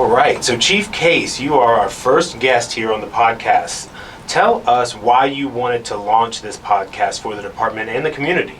All right, so Chief Cayse, you are our first guest here on the podcast. Tell us why you wanted to launch this podcast for the department and the community.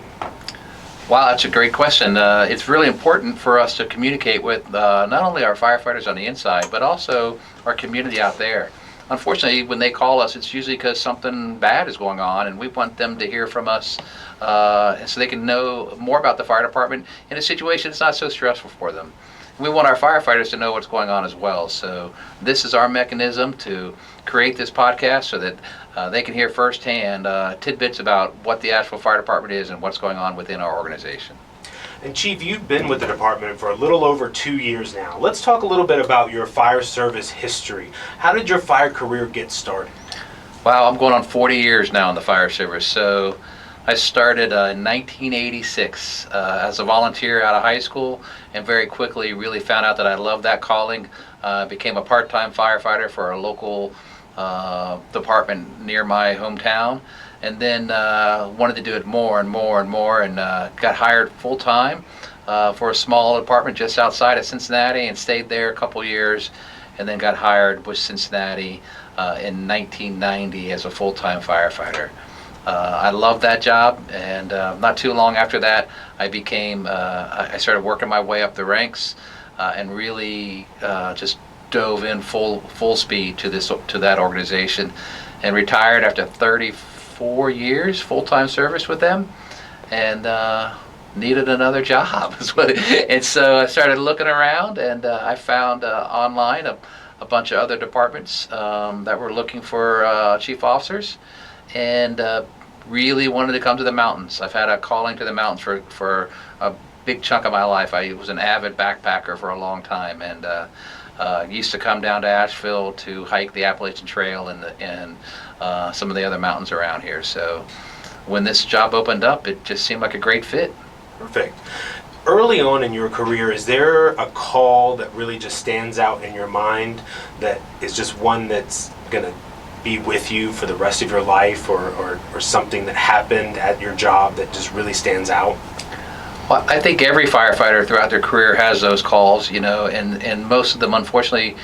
Wow, that's a great question. It's really important for us to communicate with not only our firefighters on the inside, but also our community out there. Unfortunately, when they call us, it's usually because something bad is going on, and we want them to hear from us so they can know more about the fire department in a situation that's not so stressful for them. We want our firefighters to know what's going on as well. So this is our mechanism to create this podcast so that they can hear firsthand tidbits about what the Asheville Fire Department is and what's going on within our organization. And Chief, you've been with the department for a little over 2 years now. Let's talk a little bit about your fire service history. How did your fire career get started? Wow, I'm going on 40 years now in the fire service. So I started in 1986 as a volunteer out of high school, and very quickly really found out that I loved that calling. Became a part-time firefighter for a local department near my hometown, and then wanted to do it more and more and more, and got hired full-time for a small department just outside of Cincinnati, and stayed there a couple years, and then got hired with Cincinnati in 1990 as a full-time firefighter. I loved that job, and not too long after that I started working my way up the ranks and really just dove in full speed to that organization, and retired after 34 years full-time service with them, and needed another job. And so I started looking around, and I found online a bunch of other departments that were looking for chief officers, and really wanted to come to the mountains. I've had a calling to the mountains for a big chunk of my life. I was an avid backpacker for a long time, and used to come down to Asheville to hike the Appalachian Trail and some of the other mountains around here. So when this job opened up, it just seemed like a great fit. Perfect. Early on in your career, is there a call that really just stands out in your mind that is just one that's going to be with you for the rest of your life, or something that happened at your job that just really stands out? Well, I think every firefighter throughout their career has those calls, and most of them, unfortunately,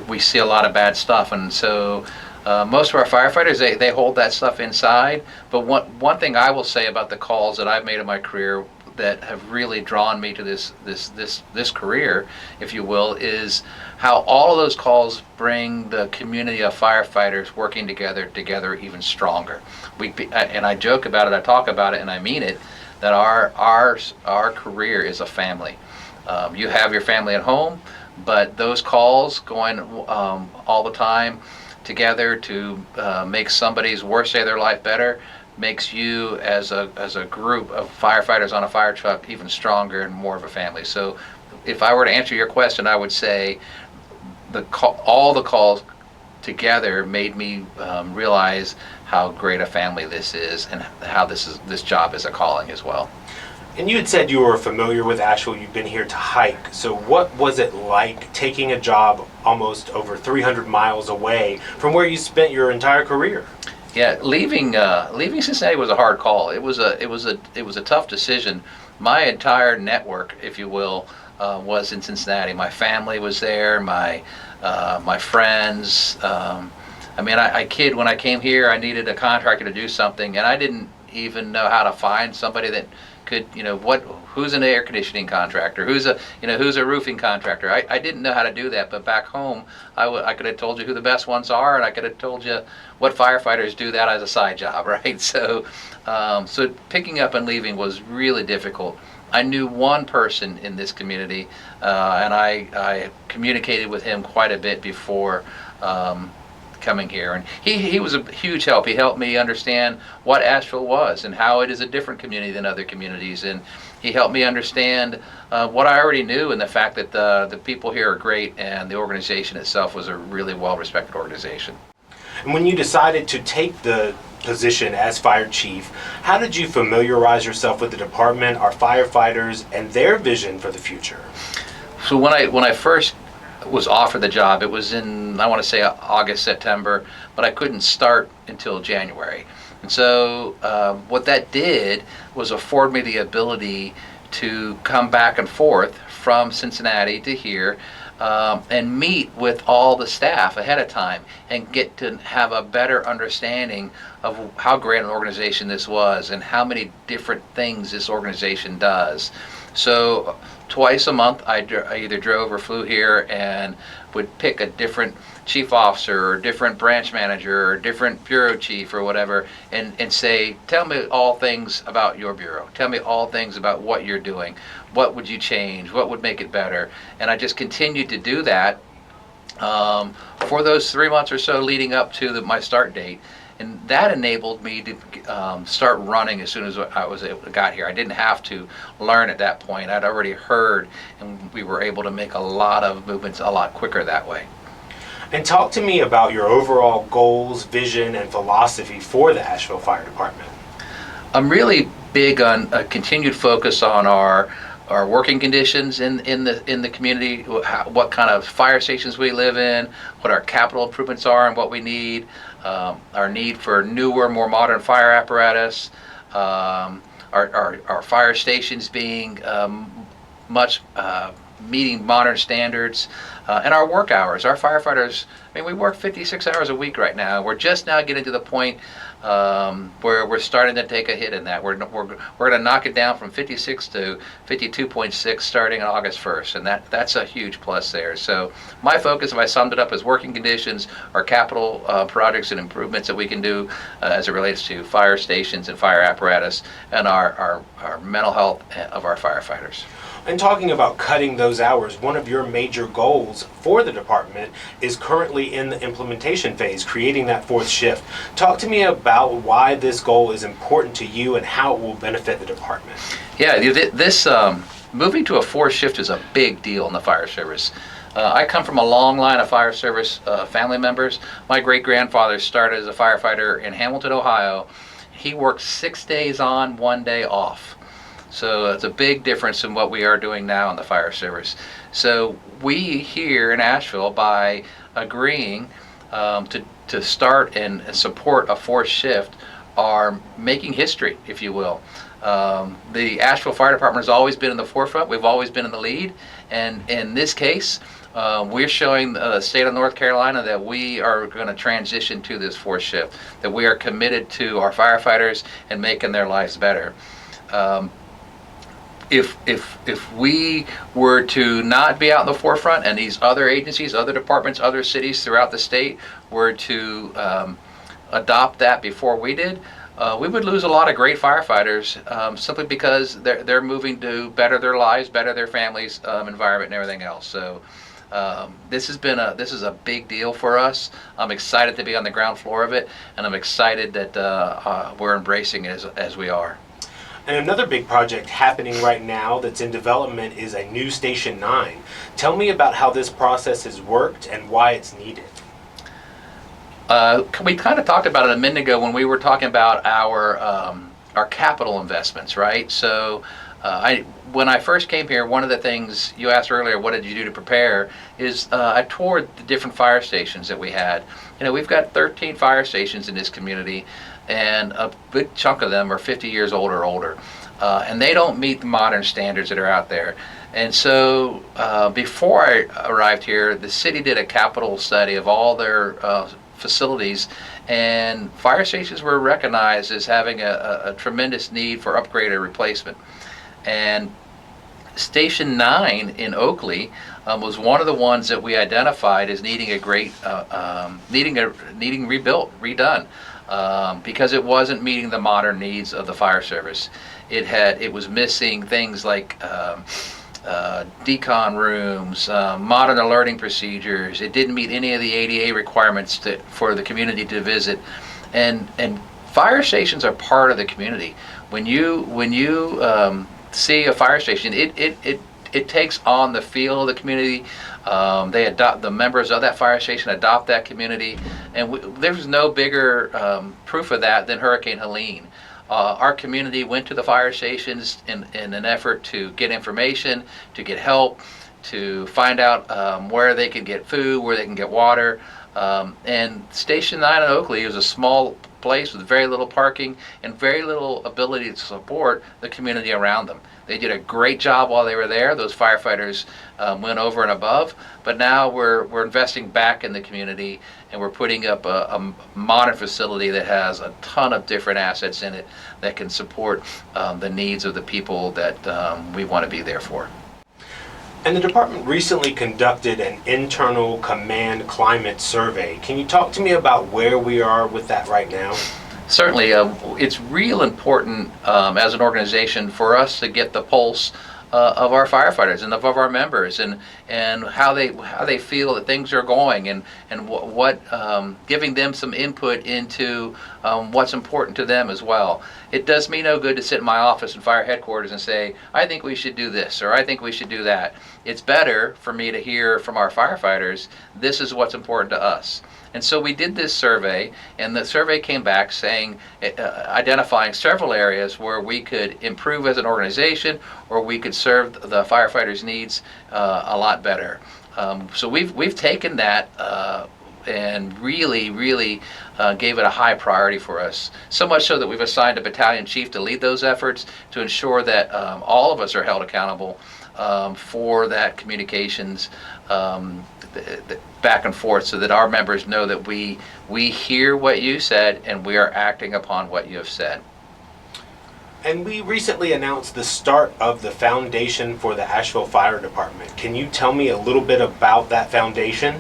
we see a lot of bad stuff, and so most of our firefighters, they hold that stuff inside. But one thing I will say about the calls that I've made in my career that have really drawn me to this career, if you will, is how all of those calls bring the community of firefighters working together even stronger. And I joke about it, I talk about it, and I mean it, that our career is a family. You have your family at home, but those calls going all the time together to make somebody's worst day of their life better makes you as a group of firefighters on a fire truck even stronger and more of a family. So if I were to answer your question, I would say all the calls together made me realize how great a family this is, and how this job is a calling as well. And you had said you were familiar with Asheville, you've been here to hike. So what was it like taking a job almost over 300 miles away from where you spent your entire career? Yeah, leaving Cincinnati was a hard call. It was a tough decision. My entire network, if you will, was in Cincinnati. My family was there. My friends. I kid, when I came here, I needed a contractor to do something, and I didn't even know how to find somebody that could, who's an air conditioning contractor, who's a roofing contractor. I didn't know how to do that, but back home, I could have told you who the best ones are, and I could have told you what firefighters do that as a side job, right? So picking up and leaving was really difficult. I knew one person in this community, and I communicated with him quite a bit before coming here, and he was a huge help. He helped me understand what Asheville was and how it is a different community than other communities, and he helped me understand what I already knew, and the fact that the people here are great, and the organization itself was a really well-respected organization. And when you decided to take the position as fire chief, how did you familiarize yourself with the department, our firefighters, and their vision for the future? So when I first was offered the job, it was in, I want to say, August, September, but I couldn't start until January. And so what that did was afford me the ability to come back and forth from Cincinnati to here and meet with all the staff ahead of time and get to have a better understanding of how great an organization this was and how many different things this organization does. So twice a month I either drove or flew here and would pick a different chief officer or different branch manager or different bureau chief or whatever and say, tell me all things about your bureau. Tell me all things about what you're doing. What would you change? What would make it better? And I just continued to do that for those 3 months or so leading up to my start date. And that enabled me to start running as soon as got here. I didn't have to learn at that point. I'd already heard, and we were able to make a lot of movements a lot quicker that way. And talk to me about your overall goals, vision, and philosophy for the Asheville Fire Department. I'm really big on a continued focus on our working conditions in the community, what kind of fire stations we live in, what our capital improvements are and what we need, our need for newer, more modern fire apparatus, our fire stations being much meeting modern standards, and our work hours. Our firefighters, I mean, we work 56 hours a week right now. We're just now getting to the point where we're starting to take a hit in that. We're going to knock it down from 56 to 52.6 starting on August 1st, and that's a huge plus there. So my focus, if I summed it up, is working conditions, our capital projects and improvements that we can do as it relates to fire stations and fire apparatus, and our mental health of our firefighters. And talking about cutting those hours, one of your major goals for the department is currently in the implementation phase, creating that fourth shift. Talk to me about why this goal is important to you and how it will benefit the department. Yeah, this moving to a fourth shift is a big deal in the fire service. I come from a long line of fire service family members. My great-grandfather started as a firefighter in Hamilton, Ohio. He worked 6 days on, 1 day off. So it's a big difference in what we are doing now in the fire service. So we here in Asheville, by agreeing to start and support a fourth shift, are making history, if you will. The Asheville Fire Department has always been in the forefront. We've always been in the lead. And in this case, we're showing the state of North Carolina that we are going to transition to this fourth shift, that we are committed to our firefighters and making their lives better. If we were to not be out in the forefront and these other agencies, other departments, other cities throughout the state were to adopt that before we did, we would lose a lot of great firefighters simply because they're moving to better their lives, better their families' environment and everything else. So this is a big deal for us. I'm excited to be on the ground floor of it, and I'm excited that we're embracing it as we are. And another big project happening right now that's in development is a new Station 9. Tell me about how this process has worked and why it's needed. We kind of talked about it a minute ago when we were talking about our capital investments, right? So when I first came here, one of the things you asked earlier, what did you do to prepare, is I toured the different fire stations that we had. You know, we've got 13 fire stations in this community, and a big chunk of them are 50 years old or older. And they don't meet the modern standards that are out there. And so before I arrived here, the city did a capital study of all their facilities, and fire stations were recognized as having a tremendous need for upgrade or replacement. And Station 9 in Oakley was one of the ones that we identified as needing a great, needing rebuilt, redone. Because it wasn't meeting the modern needs of the fire service. It was missing things like decon rooms, modern alerting procedures. It didn't meet any of the ADA requirements for the community to visit. And fire stations are part of the community. When you see a fire station, it takes on the feel of the community. They adopt, the members of that fire station adopt that community, and there's no bigger proof of that than Hurricane Helene. Our community went to the fire stations in an effort to get information, to get help, to find out where they can get food, where they can get water. And Station 9 in Oakley is a small place with very little parking and very little ability to support the community around them. They did a great job while they were there. Those firefighters went over and above, but now we're investing back in the community, and we're putting up a modern facility that has a ton of different assets in it that can support the needs of the people that we want to be there for. And the department recently conducted an internal command climate survey. Can you talk to me about where we are with that right now? Certainly, it's real important as an organization for us to get the pulse of our firefighters and of our members, and how they feel that things are going, and what giving them some input into what's important to them as well. It does me no good to sit in my office in fire headquarters and say, I think we should do this, or I think we should do that. It's better for me to hear from our firefighters, this is what's important to us. And so we did this survey, and the survey came back saying, identifying several areas where we could improve as an organization, or we could serve the firefighters' needs a lot better. So we've taken that and really gave it a high priority for us. So much so that we've assigned a battalion chief to lead those efforts to ensure that all of us are held accountable for that communications back and forth, so that our members know that we hear what you said and we are acting upon what you have said. And we recently announced the start of the Foundation for the Asheville Fire Department. Can you tell me a little bit about that foundation?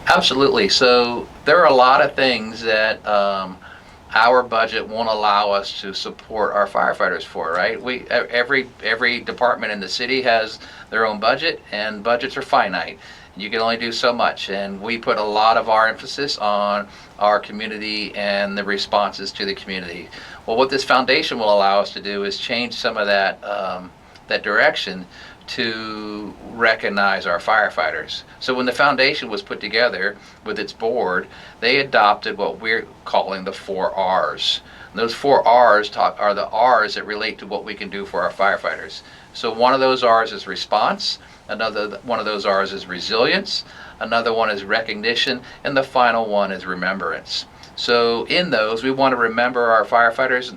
Absolutely. So there are a lot of things that our budget won't allow us to support our firefighters for, right? Every department in the city has their own budget, and budgets are finite. You can only do so much, and we put a lot of our emphasis on our community and the responses to the community. Well, what this foundation will allow us to do is change some of that direction to recognize our firefighters. So when the foundation was put together with its board, they adopted what we're calling the 4 R's. And those 4 R's are the R's that relate to what we can do for our firefighters. So one of those R's is response, another one of those R's is resilience, another one is recognition, and the final one is remembrance. So in those, we want to remember our firefighters,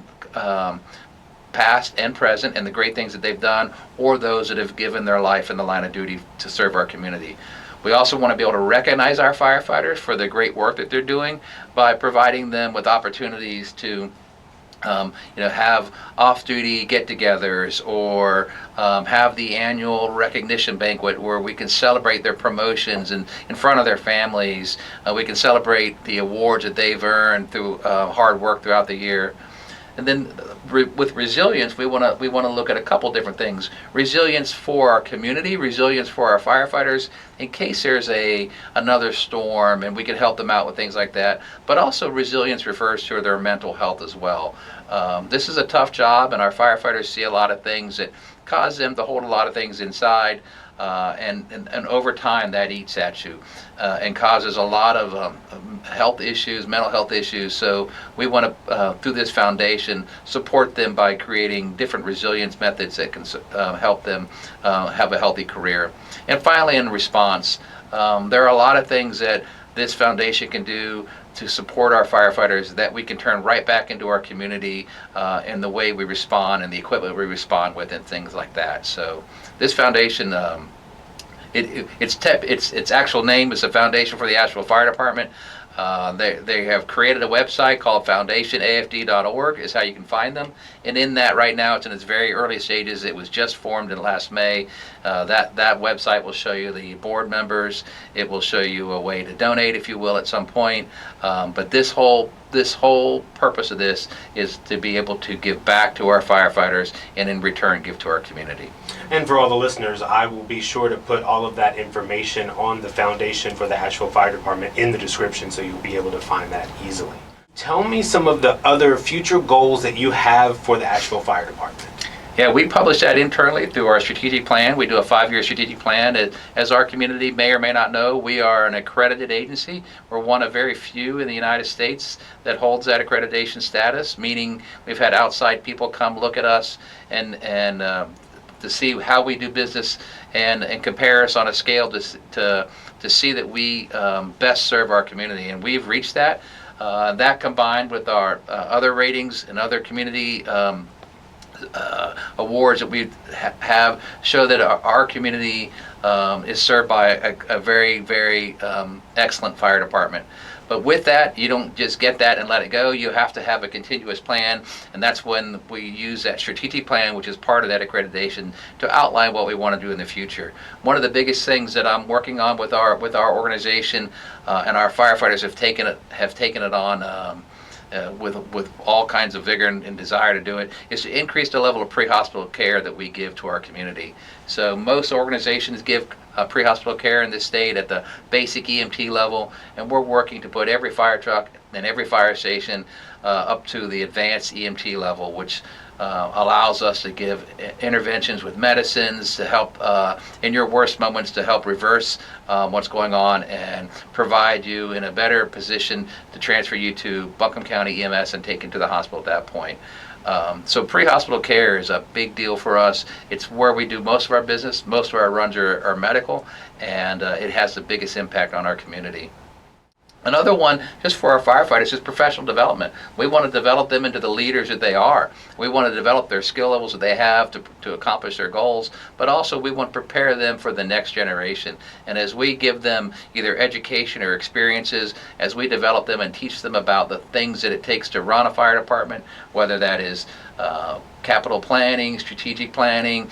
past and present, and the great things that they've done, or those that have given their life in the line of duty to serve our community. We also want to be able to recognize our firefighters for the great work that they're doing by providing them with opportunities to have off-duty get-togethers, or have the annual recognition banquet where we can celebrate their promotions and in front of their families. We can celebrate the awards that they've earned through hard work throughout the year. And then with resilience, we want to look at a couple different things. Resilience for our community, resilience for our firefighters, in case there's another storm and we can help them out with things like that. But also resilience refers to their mental health as well. This is a tough job, and our firefighters see a lot of things that cause them to hold a lot of things inside. And over time that eats at you and causes a lot of health issues, mental health issues. So we want to, through this foundation, support them by creating different resilience methods that can help them have a healthy career. And finally, in response, there are a lot of things that this foundation can do to support our firefighters that we can turn right back into our community and the way we respond and the equipment we respond with and things like that. So this foundation, its actual name is the Foundation for the Asheville Fire Department. They have created a website called foundationafd.org is how you can find them. And in that right now, it's in its very early stages. It was just formed in last May. That website will show you the board members. It will show you a way to donate, if you will, at some point. But this whole purpose of this is to be able to give back to our firefighters and in return give to our community. And for all the listeners, I will be sure to put all of that information on the Foundation for the Asheville Fire Department in the description, so you'll be able to find that easily. Tell me some of the other future goals that you have for the Asheville Fire Department. Yeah, we publish that internally through our strategic plan. We do a 5-year strategic plan. As our community may or may not know, we are an accredited agency. We're one of very few in the United States that holds that accreditation status, meaning we've had outside people come look at us and to see how we do business and compare us on a scale to see that we best serve our community. And we've reached that. That combined with our other ratings and other community awards that we have show that our community is served by a very, very excellent fire department. But with that, you don't just get that and let it go. You have to have a continuous plan, and that's when we use that strategic plan, which is part of that accreditation, to outline what we want to do in the future. One of the biggest things that I'm working on with our organization, and our firefighters have taken it on. With all kinds of vigor and desire to do it, is to increase the level of pre-hospital care that we give to our community. So most organizations give pre-hospital care in this state at the basic EMT level, and we're working to put every fire truck and every fire station up to the advanced EMT level, which allows us to give interventions with medicines to help in your worst moments, to help reverse what's going on and provide you in a better position to transfer you to Buncombe County EMS and take you to the hospital at that point. So pre-hospital care is a big deal for us. It's where we do most of our business. Most of our runs are medical, and it has the biggest impact on our community. Another one, just for our firefighters, is professional development. We want to develop them into the leaders that they are. We want to develop their skill levels that they have to accomplish their goals, but also we want to prepare them for the next generation. And as we give them either education or experiences, as we develop them and teach them about the things that it takes to run a fire department, whether that is capital planning, strategic planning,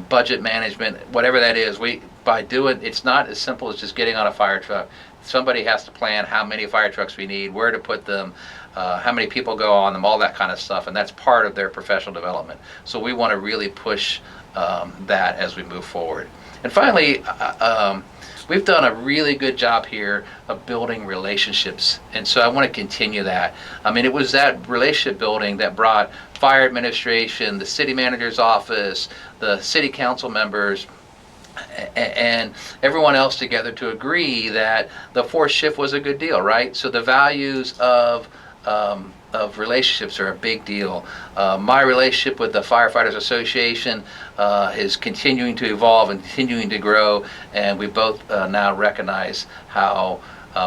budget management, whatever that is, it's not as simple as just getting on a fire truck. Somebody has to plan how many fire trucks we need, where to put them, how many people go on them, all that kind of stuff, and that's part of their professional development. So we want to really push that as we move forward. And finally, we've done a really good job here of building relationships, and so I want to continue that. I mean, it was that relationship building that brought fire administration, the city manager's office, the city council members, and everyone else together to agree that the fourth shift was a good deal, right? So the values of relationships are a big deal. My relationship with the Firefighters Association is continuing to evolve and continuing to grow, and we both now recognize how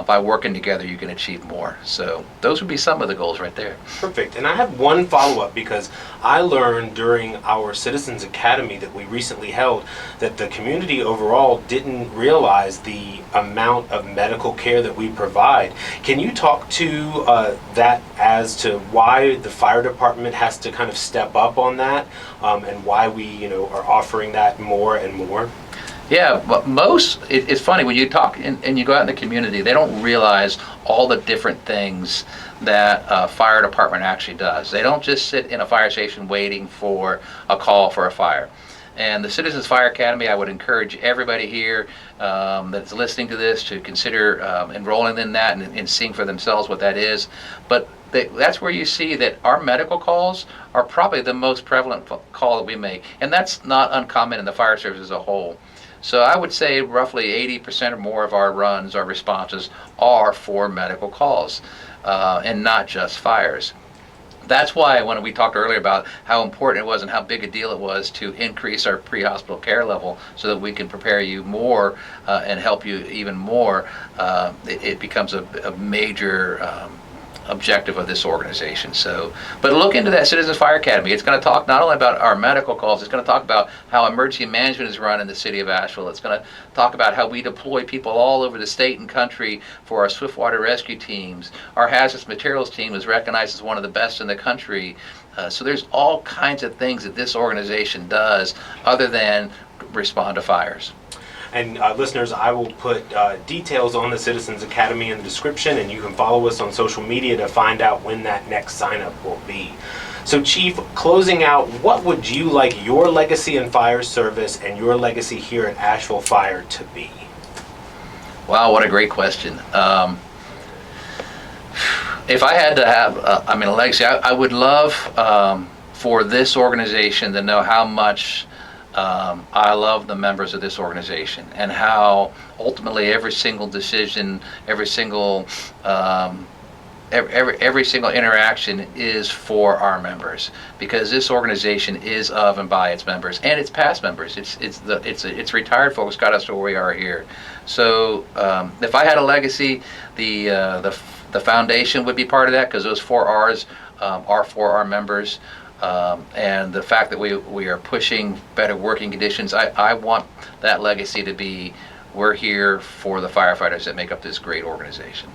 by working together you can achieve more. So those would be some of the goals right there. Perfect. And I have one follow-up, because I learned during our Citizens Academy that we recently held that the community overall didn't realize the amount of medical care that we provide. Can you talk to that as to why the fire department has to kind of step up on that, and why we are offering that more and more? Yeah, but it's funny, when you talk and you go out in the community, they don't realize all the different things that a fire department actually does. They don't just sit in a fire station waiting for a call for a fire. And the Citizens Fire Academy, I would encourage everybody here that's listening to this to consider enrolling in that and seeing for themselves what that is. But that's where you see that our medical calls are probably the most prevalent call that we make. And that's not uncommon in the fire service as a whole. So I would say roughly 80% or more of our runs, our responses, are for medical calls, and not just fires. That's why when we talked earlier about how important it was and how big a deal it was to increase our pre-hospital care level so that we can prepare you more and help you even more, it becomes a major objective of this organization. So, but look into that Citizens Fire Academy. It's going to talk not only about our medical calls, it's going to talk about how emergency management is run in the city of Asheville. It's going to talk about how we deploy people all over the state and country for our swiftwater rescue teams. Our hazardous materials team is recognized as one of the best in the country. So there's all kinds of things that this organization does other than respond to fires. And listeners, I will put details on the Citizens Academy in the description, and you can follow us on social media to find out when that next sign up will be. So Chief, closing out, what would you like your legacy in fire service and your legacy here at Asheville Fire to be? Wow, what a great question. If I had to have a legacy, I would love for this organization to know how much I love the members of this organization, and how ultimately every single decision, every single interaction is for our members, because this organization is of and by its members and its past members. It's retired folks got us to where we are here. So if I had a legacy, the The foundation would be part of that because those 4 Rs are for our members. And the fact that we are pushing better working conditions, I want that legacy to be, we're here for the firefighters that make up this great organization.